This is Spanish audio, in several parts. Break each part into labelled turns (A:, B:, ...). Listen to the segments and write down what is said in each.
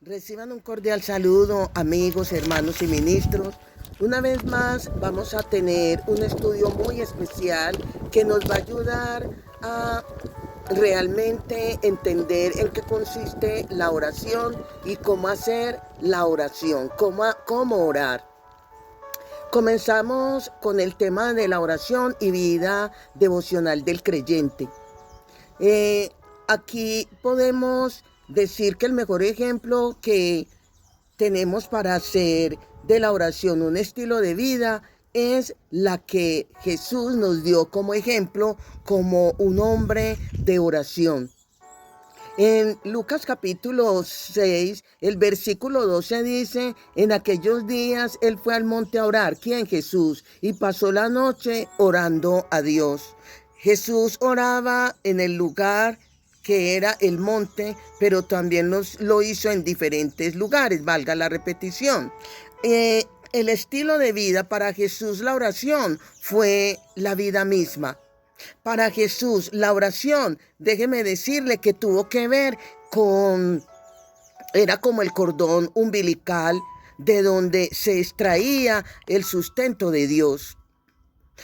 A: Reciban un cordial saludo, amigos, hermanos y ministros. Una vez más vamos a tener un estudio muy especial que nos va a ayudar a realmente entender en qué consiste la oración y cómo hacer la oración, cómo orar. Comenzamos con el tema de la oración y vida devocional del creyente. Aquí podemos decir que el mejor ejemplo que tenemos para hacer de la oración un estilo de vida es la que Jesús nos dio como ejemplo, como un hombre de oración. En Lucas capítulo 6, el versículo 12 dice: en aquellos días él fue al monte a orar. ¿Quién? Jesús. Y pasó la noche orando a Dios. Jesús oraba en el lugar que era el monte, pero también lo hizo en diferentes lugares, valga la repetición. El estilo de vida para Jesús, la oración, fue la vida misma. Para Jesús, la oración, déjeme decirle que tuvo que ver era como el cordón umbilical de donde se extraía el sustento de Dios.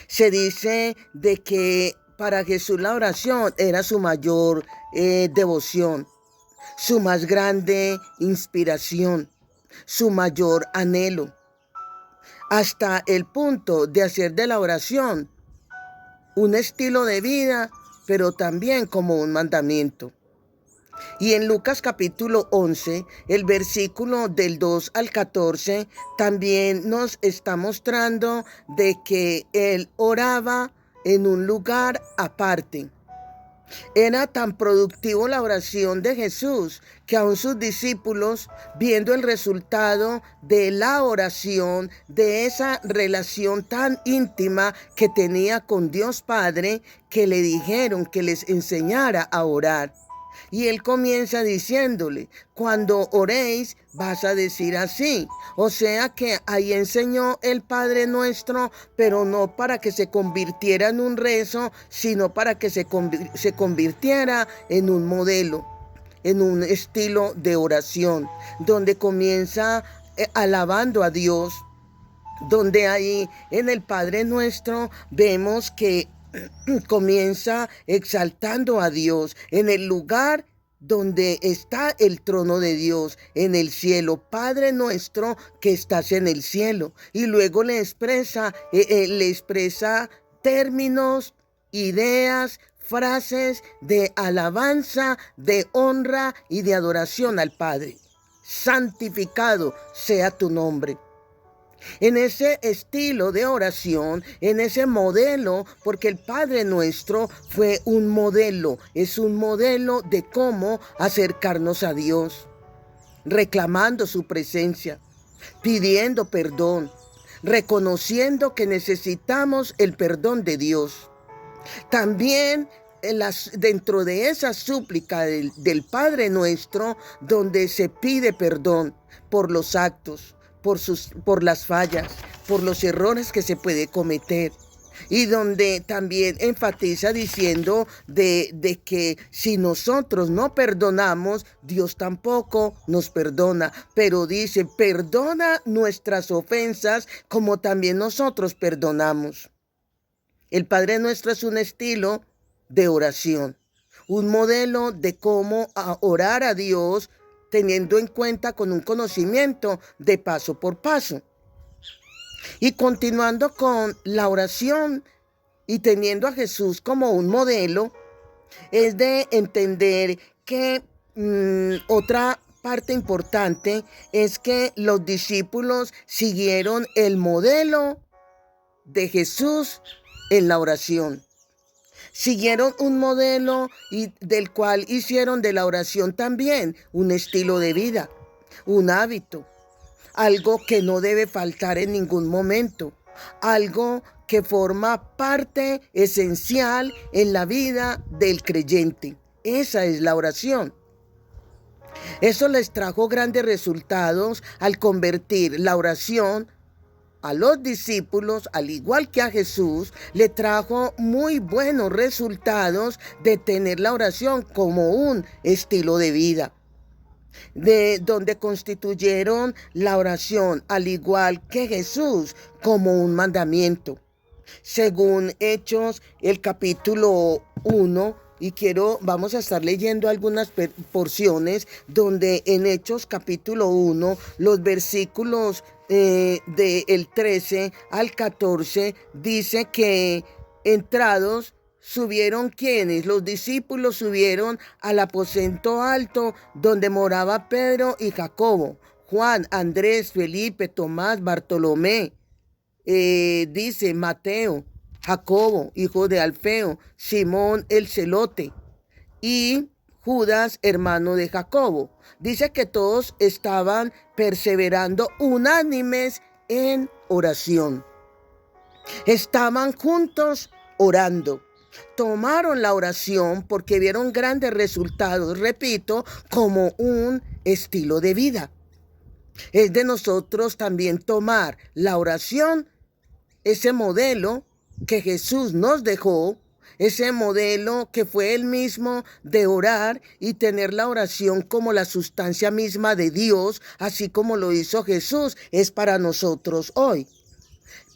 A: Se dice de que para Jesús la oración era su mayor devoción, su más grande inspiración, su mayor anhelo, hasta el punto de hacer de la oración un estilo de vida, pero también como un mandamiento. Y en Lucas capítulo 11, el versículo del 2 al 14, también nos está mostrando de que él oraba en un lugar aparte. Era tan productivo la oración de Jesús que aún sus discípulos, viendo el resultado de la oración, de esa relación tan íntima que tenía con Dios Padre, que le dijeron que les enseñara a orar. Y él comienza diciéndole: cuando oréis vas a decir así. O sea que ahí enseñó el Padre Nuestro, pero no para que se convirtiera en un rezo, sino para que se convirtiera en un modelo, en un estilo de oración, donde comienza alabando a Dios, donde ahí en el Padre Nuestro vemos que comienza exaltando a Dios en el lugar donde está el trono de Dios, en el cielo. Padre nuestro que estás en el cielo. Y luego le expresa términos, ideas, frases de alabanza, de honra y de adoración al Padre. Santificado sea tu nombre. En ese estilo de oración, en ese modelo, porque el Padre Nuestro fue un modelo, es un modelo de cómo acercarnos a Dios, reclamando su presencia, pidiendo perdón, reconociendo que necesitamos el perdón de Dios. También dentro de esa súplica del Padre Nuestro, donde se pide perdón por los actos, por las fallas, por los errores que se puede cometer. Y donde también enfatiza diciendo de que si nosotros no perdonamos, Dios tampoco nos perdona. Pero dice: perdona nuestras ofensas como también nosotros perdonamos. El Padre Nuestro es un estilo de oración, un modelo de cómo orar a Dios, teniendo en cuenta con un conocimiento de paso por paso. Y continuando con la oración y teniendo a Jesús como un modelo, es de entender que otra parte importante es que los discípulos siguieron el modelo de Jesús en la oración. Siguieron un modelo y del cual hicieron de la oración también un estilo de vida, un hábito, algo que no debe faltar en ningún momento, algo que forma parte esencial en la vida del creyente. Esa es la oración. Eso les trajo grandes resultados al convertir la oración a los discípulos, al igual que a Jesús, le trajo muy buenos resultados de tener la oración como un estilo de vida. de donde constituyeron la oración, al igual que Jesús, como un mandamiento. Según Hechos, el capítulo 1, y vamos a estar leyendo algunas porciones donde en Hechos capítulo 1, los versículos del 13 al 14, dice que entrados subieron quienes, los discípulos subieron al aposento alto donde moraba Pedro y Jacobo, Juan, Andrés, Felipe, Tomás, Bartolomé, dice Mateo, Jacobo, hijo de Alfeo, Simón el celote y Judas, hermano de Jacobo. Dice que todos estaban perseverando unánimes en oración. Estaban juntos orando. Tomaron la oración porque vieron grandes resultados, repito, como un estilo de vida. Es de nosotros también tomar la oración, ese modelo que Jesús nos dejó, ese modelo que fue el mismo de orar y tener la oración como la sustancia misma de Dios, así como lo hizo Jesús, es para nosotros hoy.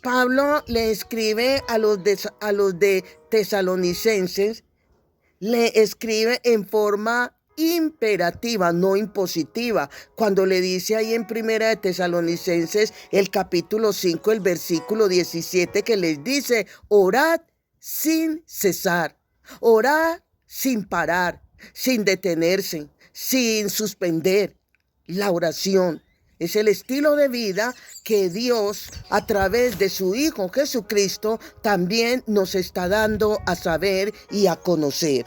A: Pablo le escribe a los de Tesalonicenses, le escribe en forma imperativa, no impositiva, cuando le dice ahí en Primera de Tesalonicenses, el capítulo 5, el versículo 17, que les dice: orad sin cesar, orad sin parar, sin detenerse, sin suspender. La oración es el estilo de vida que Dios, a través de su Hijo Jesucristo, también nos está dando a saber y a conocer.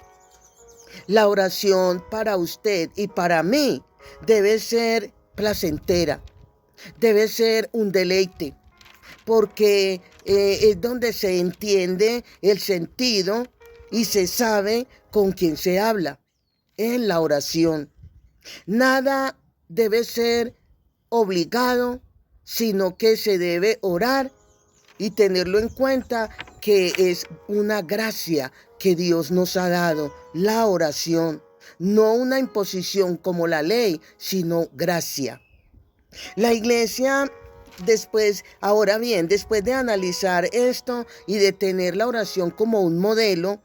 A: La oración para usted y para mí debe ser placentera, debe ser un deleite, porque es donde se entiende el sentido y se sabe con quién se habla, en la oración. Nada debe ser obligado, sino que se debe orar y tenerlo en cuenta, que es una gracia que Dios nos ha dado, la oración, no una imposición como la ley, sino gracia. La iglesia ahora bien, después de analizar esto y de tener la oración como un modelo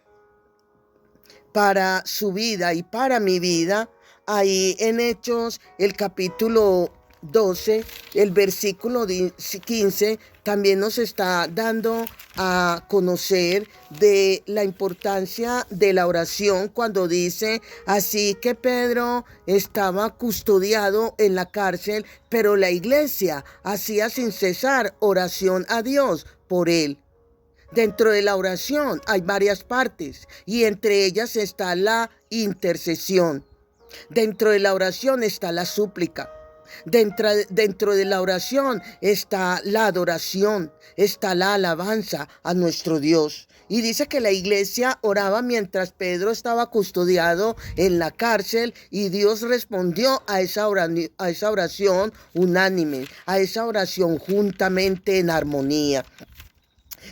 A: para su vida y para mi vida, ahí en Hechos, el capítulo 12, el versículo 15, también nos está dando a conocer de la importancia de la oración cuando dice: así que Pedro estaba custodiado en la cárcel, pero la iglesia hacía sin cesar oración a Dios por él. Dentro de la oración hay varias partes y entre ellas está la intercesión. Dentro de la oración está la súplica. Dentro de la oración está la adoración, está la alabanza a nuestro Dios. Y dice que la iglesia oraba mientras Pedro estaba custodiado en la cárcel, y Dios respondió a esa oración unánime, a esa oración juntamente en armonía.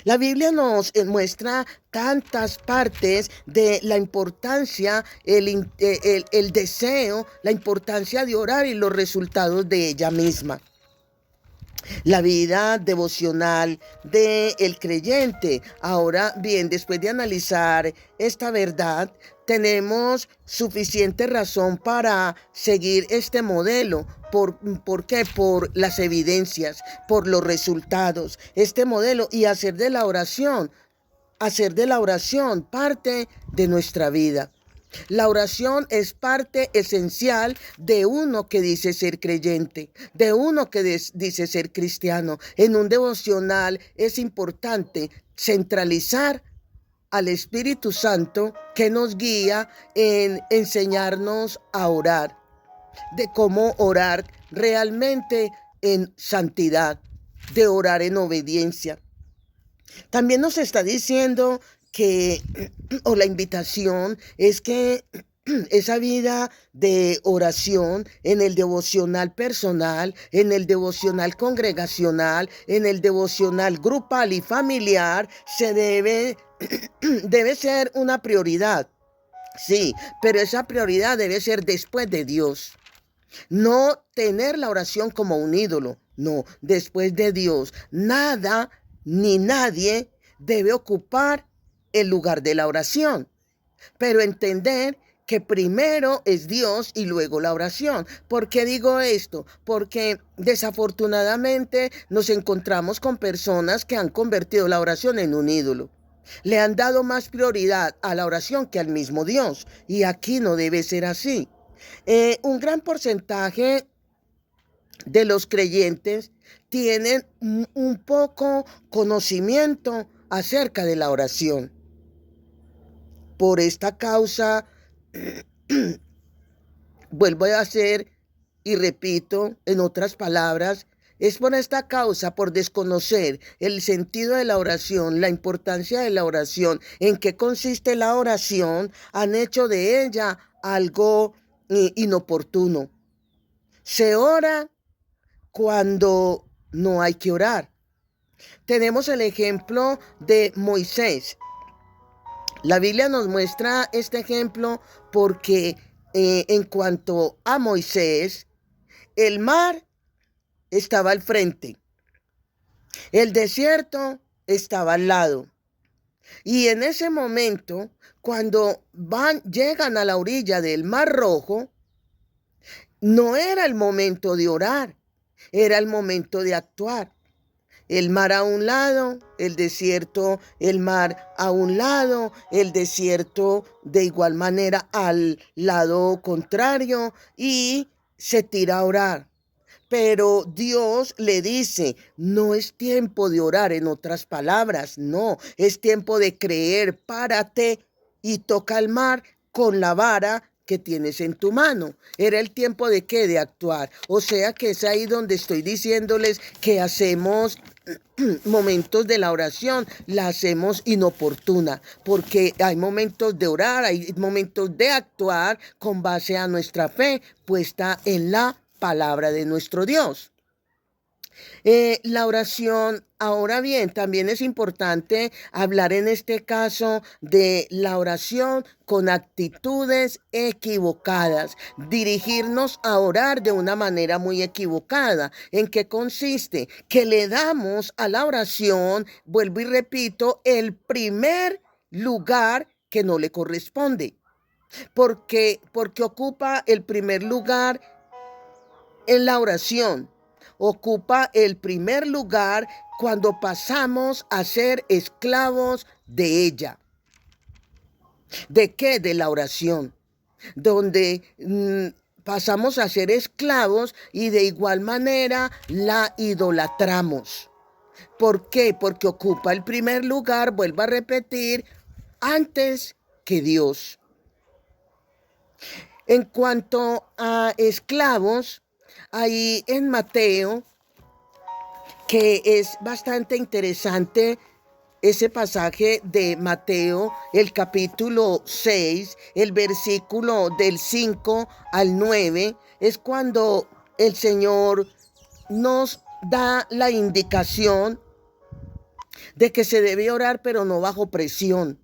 A: La Biblia nos muestra tantas partes de la importancia, el deseo, la importancia de orar y los resultados de ella misma. La vida devocional del creyente. Ahora bien, después de analizar esta verdad, tenemos suficiente razón para seguir este modelo. ¿Por qué? Por las evidencias, por los resultados. Este modelo, y hacer de la oración parte de nuestra vida. La oración es parte esencial de uno que dice ser creyente, de uno que dice ser cristiano. En un devocional es importante centralizar al Espíritu Santo, que nos guía en enseñarnos a orar, de cómo orar realmente en santidad, de orar en obediencia. También nos está diciendo la invitación es que esa vida de oración en el devocional personal, en el devocional congregacional, en el devocional grupal y familiar, debe ser una prioridad. Sí, pero esa prioridad debe ser después de Dios. No tener la oración como un ídolo. No, después de Dios, nada ni nadie debe ocupar el lugar de la oración. Pero entender que primero es Dios y luego la oración. ¿Por qué digo esto? Porque desafortunadamente nos encontramos con personas que han convertido la oración en un ídolo. Le han dado más prioridad a la oración que al mismo Dios. Y aquí no debe ser así. Un gran porcentaje de los creyentes tienen un poco conocimiento acerca de la oración. Por esta causa, vuelvo a hacer y repito, en otras palabras, es por esta causa, por desconocer el sentido de la oración, la importancia de la oración, en qué consiste la oración, han hecho de ella algo inoportuno. Se ora cuando no hay que orar. Tenemos el ejemplo de Moisés. La Biblia nos muestra este ejemplo porque en cuanto a Moisés, el mar estaba al frente, el desierto estaba al lado. Y en ese momento, cuando llegan a la orilla del Mar Rojo, no era el momento de orar, era el momento de actuar. El mar a un lado, el desierto, el mar a un lado, el desierto de igual manera al lado contrario y se tira a orar. Pero Dios le dice, no es tiempo de orar, en otras palabras, no, es tiempo de creer, párate y toca el mar con la vara que tienes en tu mano. Era el tiempo de qué, de actuar. O sea que es ahí donde estoy diciéndoles que hacemos momentos de la oración, la hacemos inoportuna, porque hay momentos de orar, hay momentos de actuar con base a nuestra fe puesta en la palabra de nuestro Dios. La oración, ahora bien, también es importante hablar en este caso de la oración con actitudes equivocadas, dirigirnos a orar de una manera muy equivocada. ¿En qué consiste? Que le damos a la oración, vuelvo y repito, el primer lugar que no le corresponde. Porque ocupa el primer lugar en la oración. Ocupa el primer lugar cuando pasamos a ser esclavos de ella. ¿De qué? De la oración. Donde pasamos a ser esclavos y de igual manera la idolatramos. ¿Por qué? Porque ocupa el primer lugar, vuelvo a repetir, antes que Dios. En cuanto a esclavos, ahí en Mateo, que es bastante interesante ese pasaje de Mateo, el capítulo 6, el versículo del 5 al 9, es cuando el Señor nos da la indicación de que se debe orar, pero no bajo presión,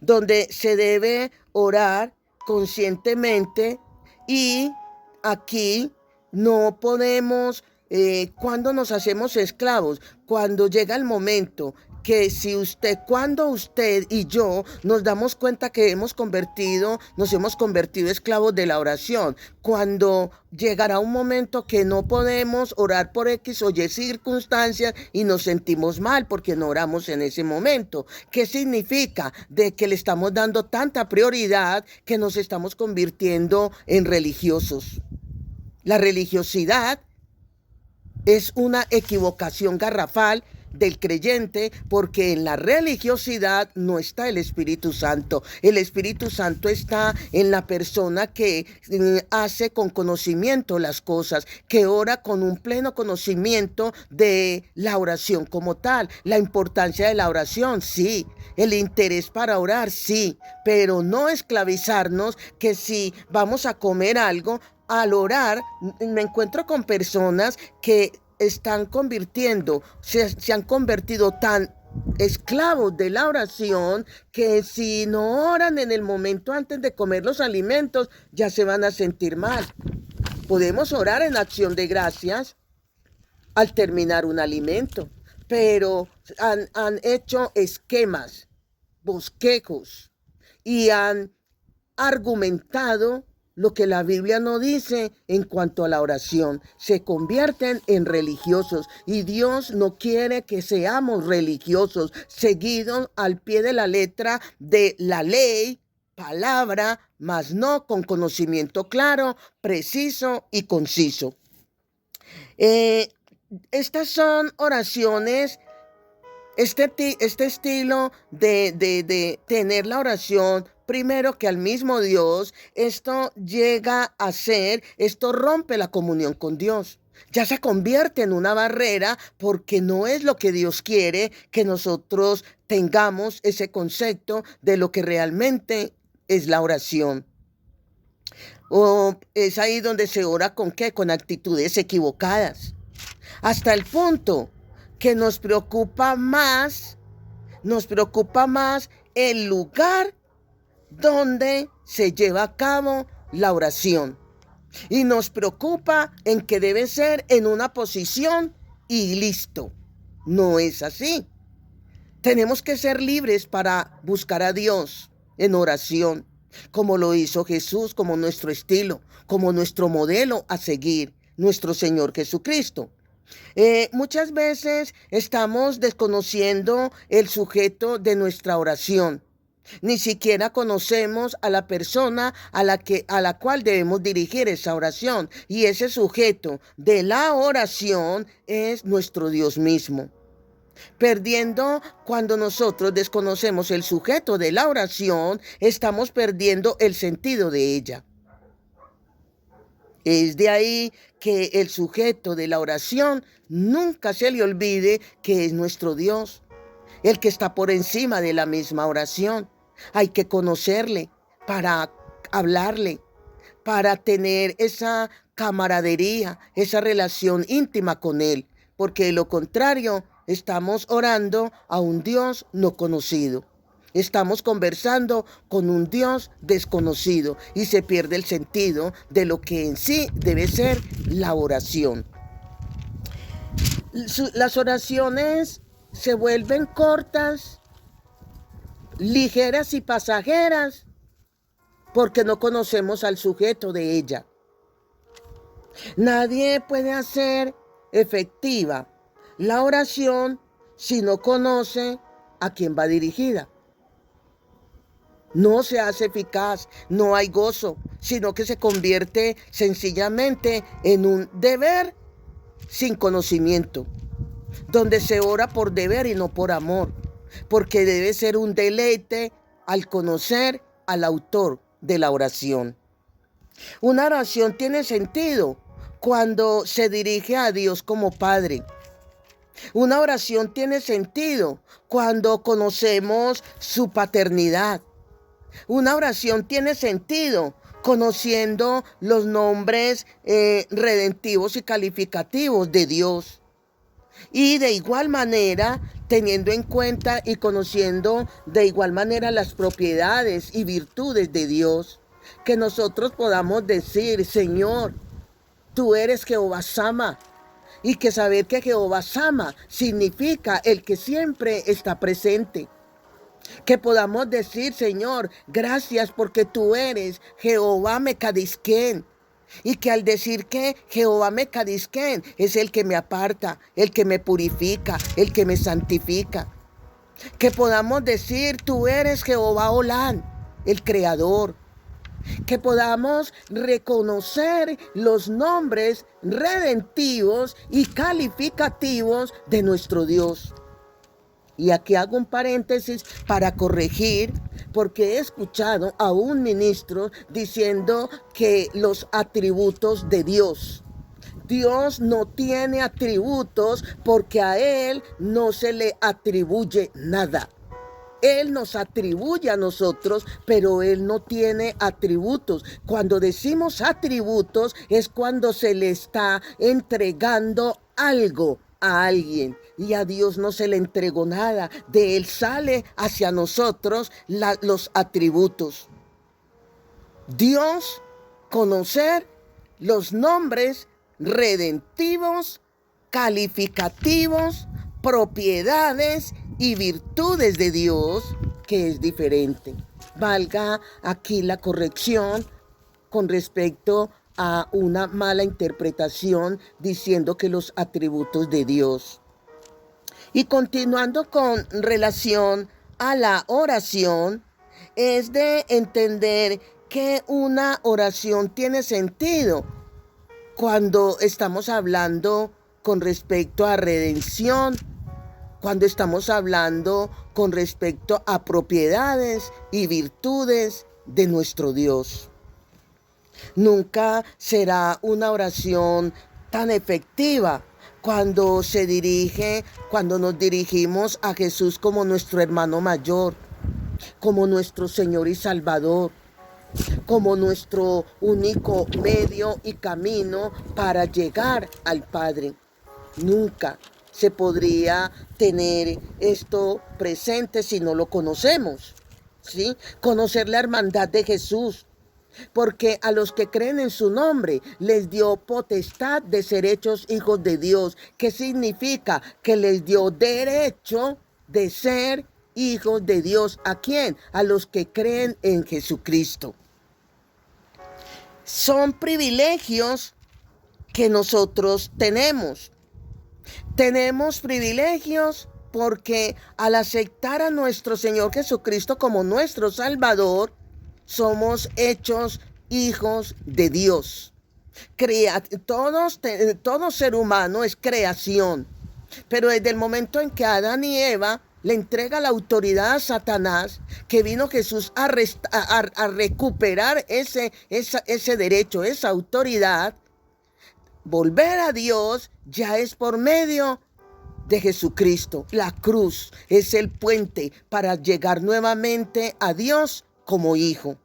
A: donde se debe orar conscientemente y aquí no podemos, cuando nos hacemos esclavos, cuando llega el momento que cuando usted y yo nos damos cuenta que nos hemos convertido esclavos de la oración, cuando llegará un momento que no podemos orar por X o Y circunstancias y nos sentimos mal porque no oramos en ese momento. ¿Qué significa? De que le estamos dando tanta prioridad que nos estamos convirtiendo en religiosos. La religiosidad es una equivocación garrafal del creyente, porque en la religiosidad no está el Espíritu Santo. El Espíritu Santo está en la persona que hace con conocimiento las cosas, que ora con un pleno conocimiento de la oración como tal. La importancia de la oración, sí. El interés para orar, sí. Pero no esclavizarnos que si vamos a comer algo, al orar, me encuentro con personas que están se han convertido tan esclavos de la oración que si no oran en el momento antes de comer los alimentos, ya se van a sentir mal. Podemos orar en acción de gracias al terminar un alimento, pero han hecho esquemas, bosquejos y han argumentado lo que la Biblia no dice en cuanto a la oración. Se convierten en religiosos y Dios no quiere que seamos religiosos, seguidos al pie de la letra de la ley, palabra, mas no con conocimiento claro, preciso y conciso. Estas son oraciones, este estilo de tener la oración primero que al mismo Dios. Esto llega a ser, esto rompe la comunión con Dios. Ya se convierte en una barrera porque no es lo que Dios quiere que nosotros tengamos ese concepto de lo que realmente es la oración. O es ahí donde se ora ¿con qué? Con actitudes equivocadas. Hasta el punto que nos preocupa más el lugar donde se lleva a cabo la oración. Y nos preocupa en que debe ser en una posición y listo. No es así. Tenemos que ser libres para buscar a Dios en oración, como lo hizo Jesús, como nuestro estilo, como nuestro modelo a seguir, nuestro Señor Jesucristo. Muchas veces estamos desconociendo el sujeto de nuestra oración. Ni siquiera conocemos a la persona a la cual debemos dirigir esa oración. Y ese sujeto de la oración es nuestro Dios mismo. Perdiendo, cuando nosotros desconocemos el sujeto de la oración, estamos perdiendo el sentido de ella. Es de ahí que el sujeto de la oración nunca se le olvide que es nuestro Dios, el que está por encima de la misma oración. Hay que conocerle para hablarle, para tener esa camaradería, esa relación íntima con él, porque de lo contrario estamos orando a un Dios no conocido. Estamos conversando con un Dios desconocido y se pierde el sentido de lo que en sí debe ser la oración. Las oraciones se vuelven cortas, ligeras y pasajeras porque no conocemos al sujeto de ella. Nadie puede hacer efectiva la oración si no conoce a quién va dirigida. No se hace eficaz, no hay gozo, sino que se convierte sencillamente en un deber sin conocimiento, donde se ora por deber y no por amor, porque debe ser un deleite al conocer al autor de la oración. Una oración tiene sentido cuando se dirige a Dios como Padre. Una oración tiene sentido cuando conocemos su paternidad. Una oración tiene sentido conociendo los nombres redentivos y calificativos de Dios. Y de igual manera, teniendo en cuenta y conociendo de igual manera las propiedades y virtudes de Dios, que nosotros podamos decir: Señor, tú eres Jehová Sama. Y que saber que Jehová Sama significa el que siempre está presente. Que podamos decir: Señor, gracias porque tú eres Jehová Mecadisquén. Y que al decir que Jehová Mecadisquén es el que me aparta, el que me purifica, el que me santifica. Que podamos decir: tú eres Jehová Olán, el creador. Que podamos reconocer los nombres redentivos y calificativos de nuestro Dios. Y aquí hago un paréntesis para corregir, porque he escuchado a un ministro diciendo que los atributos de Dios. Dios no tiene atributos porque a Él no se le atribuye nada. Él nos atribuye a nosotros, pero Él no tiene atributos. Cuando decimos atributos es cuando se le está entregando algo a alguien. Y a Dios no se le entregó nada. De Él sale hacia nosotros los atributos. Dios, conocer los nombres redentivos, calificativos, propiedades y virtudes de Dios, que es diferente. Valga aquí la corrección con respecto a una mala interpretación diciendo que los atributos de Dios. Y continuando con relación a la oración, es de entender que una oración tiene sentido cuando estamos hablando con respecto a redención, cuando estamos hablando con respecto a propiedades y virtudes de nuestro Dios. Nunca será una oración tan efectiva cuando nos dirigimos a Jesús como nuestro hermano mayor, como nuestro Señor y Salvador, como nuestro único medio y camino para llegar al Padre. Nunca se podría tener esto presente si no lo conocemos, ¿sí? Conocer la hermandad de Jesús, porque a los que creen en su nombre les dio potestad de ser hechos hijos de Dios. ¿Qué significa? Que les dio derecho de ser hijos de Dios. ¿A quién? A los que creen en Jesucristo. Son privilegios que nosotros tenemos. Tenemos privilegios porque al aceptar a nuestro Señor Jesucristo como nuestro Salvador, somos hechos hijos de Dios. Todo ser humano es creación, pero desde el momento en que Adán y Eva le entrega la autoridad a Satanás, que vino Jesús a recuperar ese derecho, esa autoridad, volver a Dios ya es por medio de Jesucristo. La cruz es el puente para llegar nuevamente a Dios como hijo.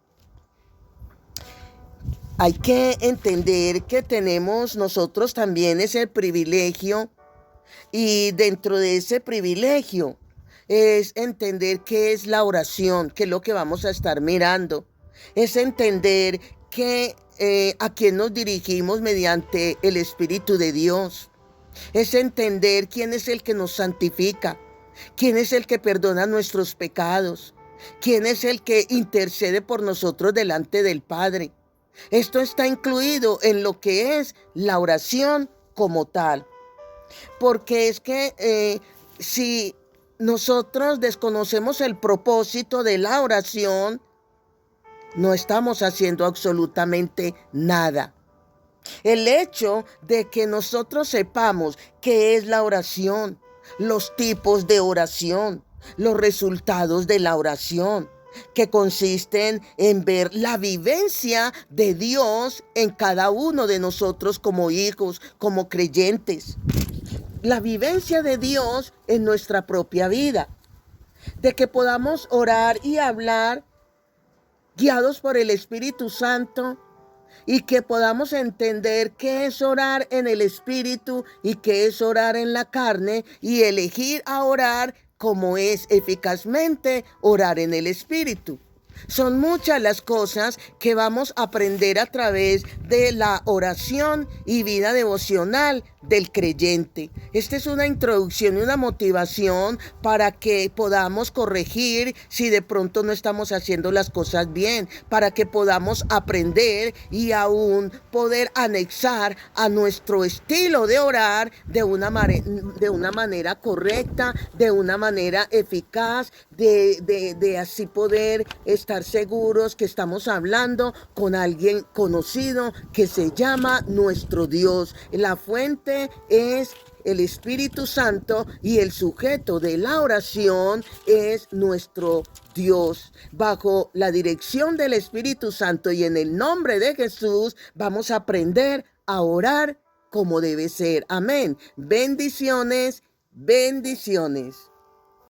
A: Hay que entender que tenemos nosotros también ese privilegio, y dentro de ese privilegio es entender qué es la oración, que es lo que vamos a estar mirando. Es entender que a quién nos dirigimos mediante el Espíritu de Dios. Es entender quién es el que nos santifica, quién es el que perdona nuestros pecados, quién es el que intercede por nosotros delante del Padre. Esto está incluido en lo que es la oración como tal. Porque es que si nosotros desconocemos el propósito de la oración, no estamos haciendo absolutamente nada. El hecho de que nosotros sepamos qué es la oración, los tipos de oración, los resultados de la oración, que consisten en ver la vivencia de Dios en cada uno de nosotros como hijos, como creyentes. La vivencia de Dios en nuestra propia vida. De que podamos orar y hablar guiados por el Espíritu Santo, y que podamos entender qué es orar en el Espíritu y qué es orar en la carne, y elegir a orar como es eficazmente orar en el Espíritu. Son muchas las cosas que vamos a aprender a través de la oración y vida devocional del creyente. Esta es una introducción y una motivación para que podamos corregir si de pronto no estamos haciendo las cosas bien, para que podamos aprender y aún poder anexar a nuestro estilo de orar de una manera correcta, de una manera eficaz, de así poder estar seguros que estamos hablando con alguien conocido que se llama nuestro Dios. La fuente es el Espíritu Santo y el sujeto de la oración es nuestro Dios. Bajo la dirección del Espíritu Santo y en el nombre de Jesús vamos a aprender a orar como debe ser. Amén. Bendiciones, bendiciones.